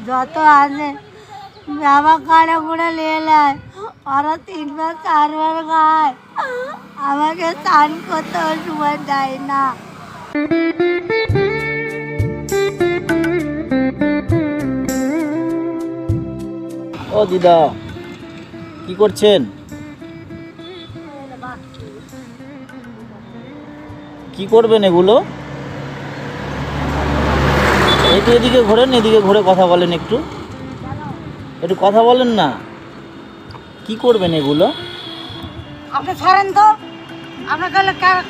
যত আছে বাবা কাড়া করে নিয়ে নেয়, ওরা 3 বার 4 বার খায়, আমাকে স্নান করতেও সময় দেয় না। ও দিদা, কি করছেন? কি করবেন এগুলো? একটু এদিকে ঘোরেন, এদিকে ঘুরে কথা বলেন, একটু একটু কথা বলেন না। কি করবেন এগুলো? আপনি ছাড়েন তো, আপনাকে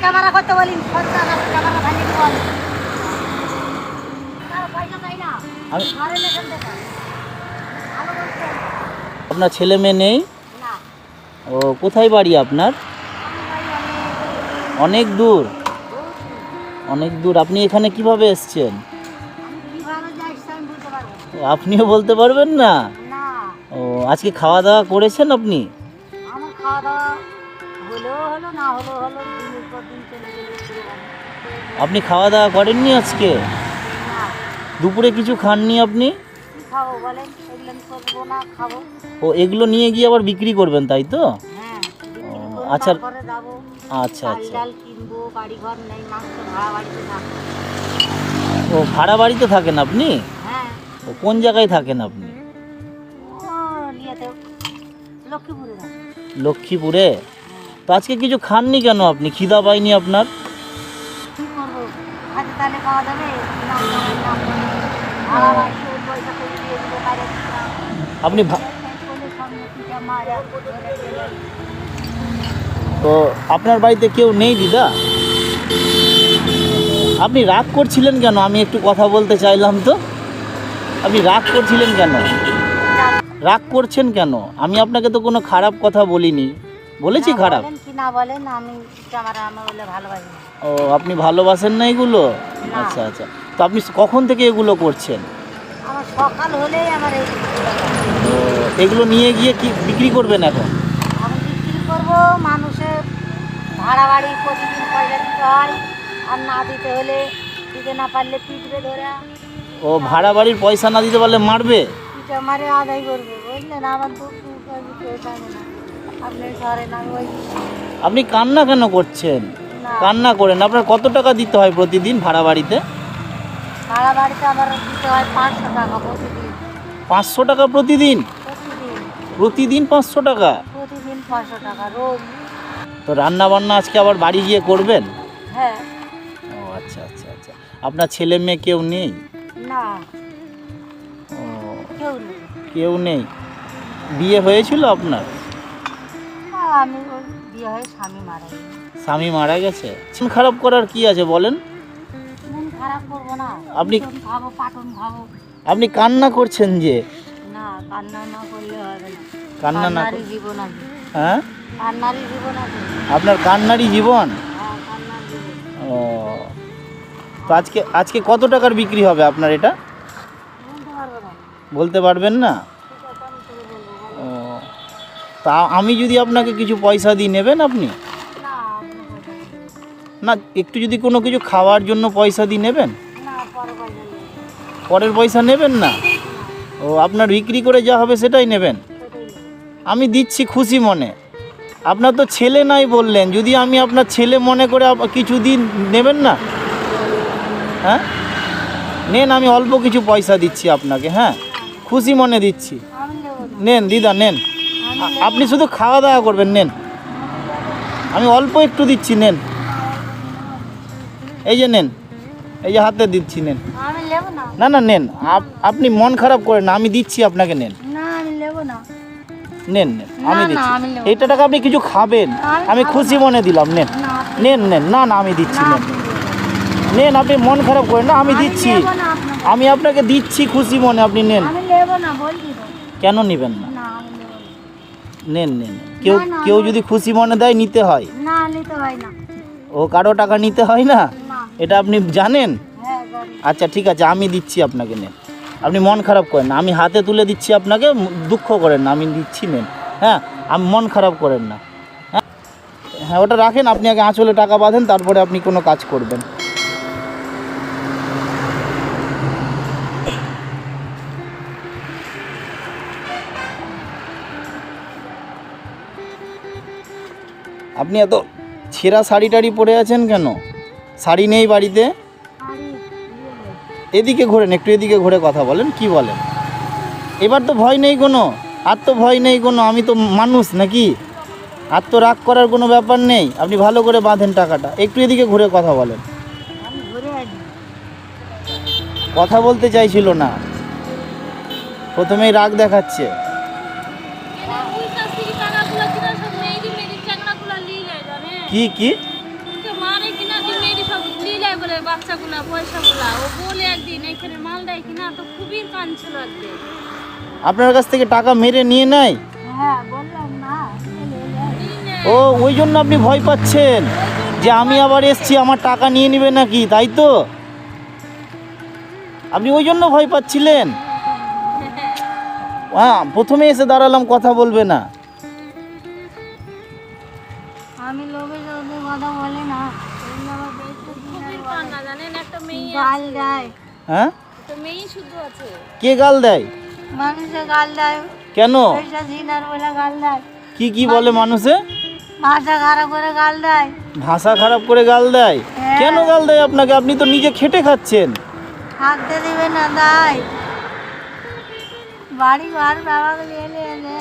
ক্যামেরা করতে বলি, ক্যামেরা ভাঙিয়ে বল। আপনার ছেলে মেয়ে নেই? ও, কোথায় বাড়ি আপনার? অনেক দূর, অনেক দূর। আপনি এখানে কিভাবে এসছেন? আপনিও বলতে পারবেন না? ও, আজকে খাওয়া দাওয়া করেছেন আপনি? আমার খাওয়া দাওয়া হলো না হলো, দিনের পর দিন চলে গেল। আপনি খাওয়া দাওয়া করেননি আজকে? দুপুরে কিছু খাননি আপনি? খাবো বলেন, এগুলো আমি করবো না, খাবো। ও, এগুলো নিয়ে গিয়ে আবার বিক্রি করবেন, তাই তো? হ্যাঁ, আচ্ছা যাবো, আচ্ছা আচ্ছা। ডাল কিনবো, বাড়ি ঘর নেই, মাংস ভাড়া বাড়িতে থাকবো। ও, ভাড়া বাড়িতে থাকেন আপনি? হ্যাঁ। ও, কোন জায়গায় থাকেন আপনি? লক্ষ্মীপুরে। লক্ষ্মীপুরে? তো আজকে কিছু খাননি কেন আপনি? খিদা পায়নি আপনার? কি করবো, হাতে তালে পাওয়া যাবে? আপনি তো আপনার বাড়িতে কেউ নেই দিদা? আপনি রাগ করছিলেন কেন? আমি একটু কথা বলতে চাইলাম তো। আপনি রাগ করছিলেন কেন? রাগ করছেন কেন? আমি আপনাকে তো কোনো খারাপ কথা বলিনি। বলেছি খারাপ? কি না বলেন, আমি ক্যামেরা আমার বলে ভালোবাসি। ও, আপনি ভালোবাসেন না এগুলো? আচ্ছা আচ্ছা। তো আপনি কখন থেকে এগুলো করছেন? আমার সকাল হলেই আমার এই। ও, এগুলো নিয়ে গিয়ে কি বিক্রি করবেন এখন? আমি বিক্রি করবো, মানুষের ভাড়া বাড়ি প্রতিদিন পয়সা দিতে হয়, আর না দিতে হলে, দিতে না পারলে পিটবে ধরে। ও, ভাড়া বাড়ির পয়সা না দিতে পারলে মারবে? পিঠে মারে আদায় করবে, বুঝলেন? আমার দুঃখ কেউ জানে না। আপনি ধরেন, আমি ওই। আপনি কান্না কেন করছেন? কান্না করেন। আপনার কত টাকা দিতে হয় প্রতিদিন ভাড়া বাড়িতে? ভাড়া বাড়িতে আমার দিতে হয় 500 টাকা প্রতিদিন। 500 টাকা প্রতিদিন? প্রতিদিন 500 টাকা? প্রতিদিন 500 টাকা রোজ। তো রান্না বান্না আজকে আবার বাড়ি গিয়ে করবেন? হ্যাঁ। ও আচ্ছা আচ্ছা আচ্ছা। আপনার ছেলে মেয়ে কেউ নেই? না, ও, কেউ নেই। কেউ নেই। বিয়ে হয়েছিল আপনার? আমি ওই বিয়ে হয়ে স্বামী মারা গেছে। স্বামী মারা গেছে? মন খারাপ করার কি আছে বলেন? মন খারাপ করবো না? আপনি ভাবো, পাটন ভাবো। আপনি কান্না করছেন যে? না, কান্না না করলে হবে না। কান্না না কান্নারই জীবন আছে। হ্যাঁ, কান্নারই জীবন আছে। আপনার কান্নারই জীবন? হ্যাঁ, কান্নার জীবন। ও, তো আজকে আজকে কত টাকার বিক্রি হবে আপনার এটা? বলতে পারবো না। বলতে পারবেন না? ঠিক আছে, আমি তোকে বলবো। ও, তা আমি যদি আপনাকে কিছু পয়সা দিই, নেবেন আপনি? না, আপনি পয়সা দেবেন। না, একটু যদি কোনো কিছু খাওয়ার জন্য পয়সা দিই, নেবেন? না, পরে পয়সা নেবেন। পরের পয়সা নেবেন না? ও, আপনার বিক্রি করে যা হবে সেটাই নেবেন? সেটাই নেবেন। আমি দিচ্ছি খুশি মনে। আপনার তো ছেলে নাই বললেন, যদি আমি আপনার ছেলে মনে করে কিছু দিন, নেবেন না? হ্যাঁ, নেন, আমি অল্প কিছু পয়সা দিচ্ছি আপনাকে। হ্যাঁ, খুশি মনে দিচ্ছি। আমি নেবো না। নেন দিদা, নেন। আপনি শুধু খাওয়া দাওয়া করবেন, নেন। আমি অল্প একটু দিচ্ছি, নেন। এই যে নেন, এই যে হাতে দিচ্ছি, নেন। আমি নেবো না। না না, নেন। আপনি মন খারাপ করেন না, আমি দিচ্ছি আপনাকে, নেন। না, আমি নেবো না। নেন নেন, আমি না, দিচ্ছি। আমি নেবো। এইটা টাকা আপনি কিছু খাবেন, আমি খুশি মনে দিলাম, নেন। না, নেন নেন, না না, আমি দিচ্ছি, নেন। আপনি নেবেন নেন, আপনি মন খারাপ করেন না, আমি দিচ্ছি। নেবো না আপনাকে। আমি আপনাকে দিচ্ছি খুশি মনে, আপনি নেন। আমি নেবো না, বলছি তো। কেন নেবেন না? না, আমি নেবো না। নেন নেন। কেউ না, কেউ যদি খুশি মনে দেয়, নিতে হয়। না, নিতে হয় না। ও, কারো টাকা নিতে হয় না? না। এটা আপনি জানেন? হ্যাঁ, জানি। আচ্ছা ঠিক আছে, আমি দিচ্ছি আপনাকে, নেন। আপনি মন খারাপ করেন না, আমি হাতে তুলে দিচ্ছি আপনাকে, দুঃখ করেন না, আমি দিচ্ছি, নেন। হ্যাঁ, আমি মন খারাপ করেন না। হ্যাঁ হ্যাঁ, ওটা রাখেন, আপনি আগে আঁচলে টাকা বাঁধেন, তারপরে আপনি কোনো কাজ করবেন। আপনি এত ছেঁড়া শাড়ি টাড়ি পরে আছেন কেন? শাড়ি নেই বাড়িতে? এদিকে ঘোরেন, একটু এদিকে ঘুরে কথা বলেন, কি বলেন? এবার তো ভয় নেই কোনো, আর তো ভয় নেই কোনো, আমি তো মানুষ নাকি? আর তো রাগ করার কোনো ব্যাপার নেই। আপনি ভালো করে বাঁধেন টাকাটা, একটু এদিকে ঘুরে কথা বলেন। আমি ঘুরে আসি। কথা বলতে চাইছিল না, প্রথমেই রাগ দেখাচ্ছে। কি কি আপনার কাছ থেকে টাকা মেরে নিয়ে নেয়? হ্যাঁ বললাম না, ও ওই জন্য আপনি ভয় পাচ্ছেন যে আমি আবার এসছি আমার টাকা নিয়ে নেবে নাকি, তাই তো? আপনি ওই জন্য ভয় পাচ্ছিলেন? হ্যাঁ, প্রথমে এসে দাঁড়ালাম, কথা বলবে না। আমি লোকের সাথে কথা বলি না, গাল দেয়। হ্যাঁ, কে গাল দেয়? মানুষে গাল দেয়, কেন? পয়সা দিনার বলে গাল দেয়, কি কি বলে মানুষে? ভাষা খারাপ করে গাল দেয়। ভাষা খারাপ করে গাল দেয়? হ্যাঁ। কেন গাল দেয় আপনাকে? আপনি তো নিজে খেটে খাচ্ছেন। থাকতে দিবে না তাই বাড়ি ঘর বাবাকে নিয়ে এনে।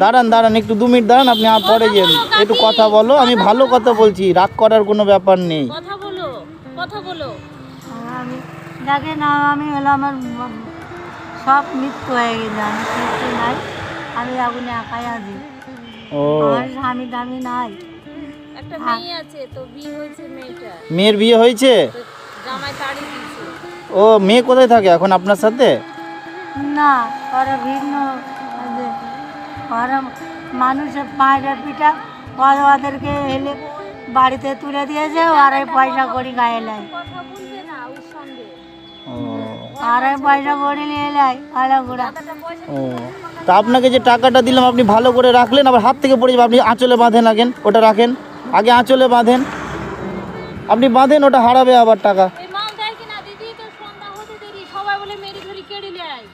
দাঁড়ান দাঁড়ান, একটু 2 মিনিট দাঁড়ান, আপনি পরে যান, একটু কথা বলো। আমি ভালো কথা বলছি, রাগ করার কোনো ব্যাপার নেই। আমি দেখে না, আমি হলো আমার সব মৃত্যু হয়ে গেছে, আমি মৃত্যু নাই, আমি আগুনে একাই আছি, ও, আমার স্বামী টামি নাই। একটা মেয়ে আছে, তো বিয়ে হয়েছে মেয়েটা, মেয়ের বিয়ে হয়েছে? তো জামাই তাড়ি দিয়েছে। ও, মেয়ে কোথায় থাকে এখন আপনার সাথে? না, ওরা ভিন্ন, ওরা মানুষের পায়রা পিঠা ওদেরকে এলে বাড়িতে তুলে দিয়েছে, ওরাই পয়সা করি গায়ে নেয়, কথা বলবে না ওর সঙ্গে, ও, ওরাই পয়সা করে নিয়ে নেয় ভালো করে। একটা পয়সা ও, তা আপনাকে যে টাকাটা দিলাম আপনি ভালো করে রাখলেন, আবার হাত থেকে পড়ে যাবে। আপনি আঁচলে বাঁধেন, আগেন ওটা রাখেন, আগে আঁচলে বাঁধেন, আপনি বাঁধেন, ওটা হারাবে আবার টাকা। এই মাল দেয় কিনা দিদি, তো সন্ধ্যা হতে দেরি, সবাই বলে মেরি ধরি কেড়ে নেয়।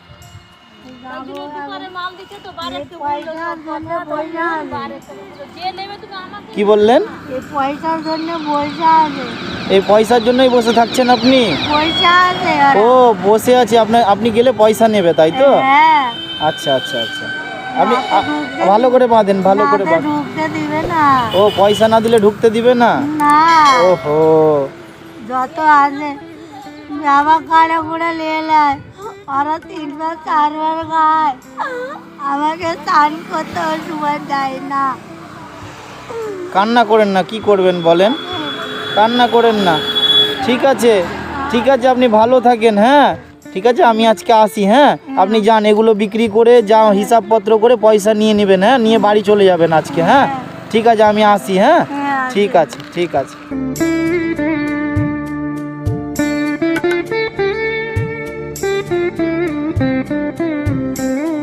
দোকানে মাল দিতে তো বাড়িতে পয়সার জন্য পয়সা আছে, যে নেবে তুমি আমাকে কি বললেন? এই পয়সার জন্য পয়সা আছে, এই পয়সার জন্যই বসে থাকছেন আপনি? পয়সা আছে ওরা। ও, বসে আছে, আপনি গেলে পয়সা নেবে, তাই তো? হ্যাঁ, আচ্ছা আচ্ছা আচ্ছা, আপনি ভালো করে বাঁধেন, ভালো করে রাতে বাঁধেন। ঢুকতে দিবে না। ও, পয়সা না দিলে ঢুকতে দিবে না? না, ওহো, যত আছে জামা কাড়া করে নিয়ে নেয়, ওরা 3বার 4বার খায়, আমাকে স্নান করতে সময় দেয় না। কান্না করেন না, কি করবেন বলেন? কান্না করেন না, ঠিক আছে ঠিক আছে, আপনি ভালো থাকেন। হ্যাঁ ঠিক আছে, আমি আজকে আসি। হ্যাঁ, আপনি যান, এগুলো বিক্রি করে যা হিসাবপত্র করে পয়সা নিয়ে নেবেন। হ্যাঁ, নিয়ে বাড়ি চলে যাবেন আজকে। হ্যাঁ ঠিক আছে, আমি আসি। হ্যাঁ হ্যাঁ, ঠিক আছে ঠিক আছে।